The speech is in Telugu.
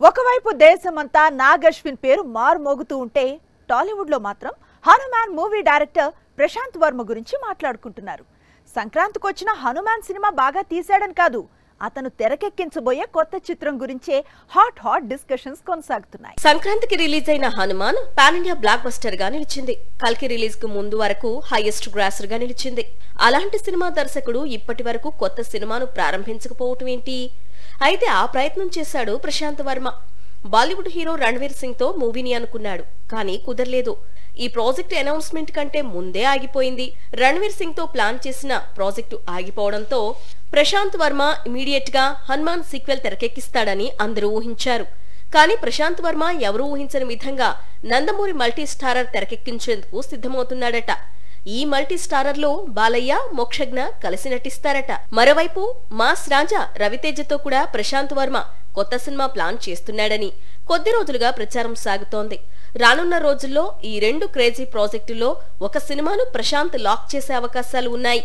ఒకవైపు దేశమంతా నాగశ్విన్ పేరు మారుమోగుతూ ఉంటే టాలీవుడ్ లో మాత్రం హనుమాన్ మూవీ డైరెక్టర్ ప్రశాంత్ వర్మ గురించి మాట్లాడుకుంటున్నారు. సంక్రాంతికి వచ్చిన హనుమాన్ సినిమా బాగా తీశాడని కాదు, అతను తెరకెక్కించబోయే కొత్త చిత్రం గురించే హాట్ డిస్కషన్స్ కొనసాగుతున్నాయి. సంక్రాంతికి రిలీజ్ అయిన Hanuman pan India block buster గా నిలిచింది. కల్కి రిలీజ్ కు ముందు వరకు హైయెస్ట్ గ్రాసర్ గా నిలిచింది. అలాంటి సినిమా దర్శకుడు ఇప్పటి వరకు కొత్త సినిమాను ప్రారంభించకపోవటం ఏంటి? అయితే ఆ ప్రయత్నం చేశాడు ప్రశాంత్ వర్మ. బాలీవుడ్ హీరో రణ్వీర్ సింగ్ తో మూవీని అనుకున్నాడు, కానీ కుదరలేదు. ఈ ప్రాజెక్టు అనౌన్స్మెంట్ కంటే ముందే ఆగిపోయింది. రణ్వీర్ సింగ్ తో ప్లాన్ చేసిన ప్రాజెక్టు ఆగిపోవడంతో ప్రశాంత్ వర్మ ఇమీడియట్ గా హనుమాన్ సీక్వెల్ తెరకెక్కిస్తాడని అందరూ ఊహించారు. కానీ ప్రశాంత్ వర్మ ఎవరూ ఊహించని విధంగా నందమూరి మల్టీ స్టారర్ తెరకెక్కించేందుకు సిద్ధమవుతున్నాడట. ఈ మల్టీ స్టారర్ లో బాలయ్య, మోక్షజ్ఞ కలిసి నటిస్తారట. మరోవైపు మాస్ రాజా రవితేజతో కూడా ప్రశాంత్ వర్మ కొత్త సినిమా ప్లాన్ చేస్తున్నాడని కొద్ది రోజులుగా ప్రచారం సాగుతోంది. రానున్న రోజుల్లో ఈ రెండు క్రేజీ ప్రాజెక్టుల్లో ఒక సినిమాను ప్రశాంత్ లాక్ చేసే అవకాశాలు ఉన్నాయి.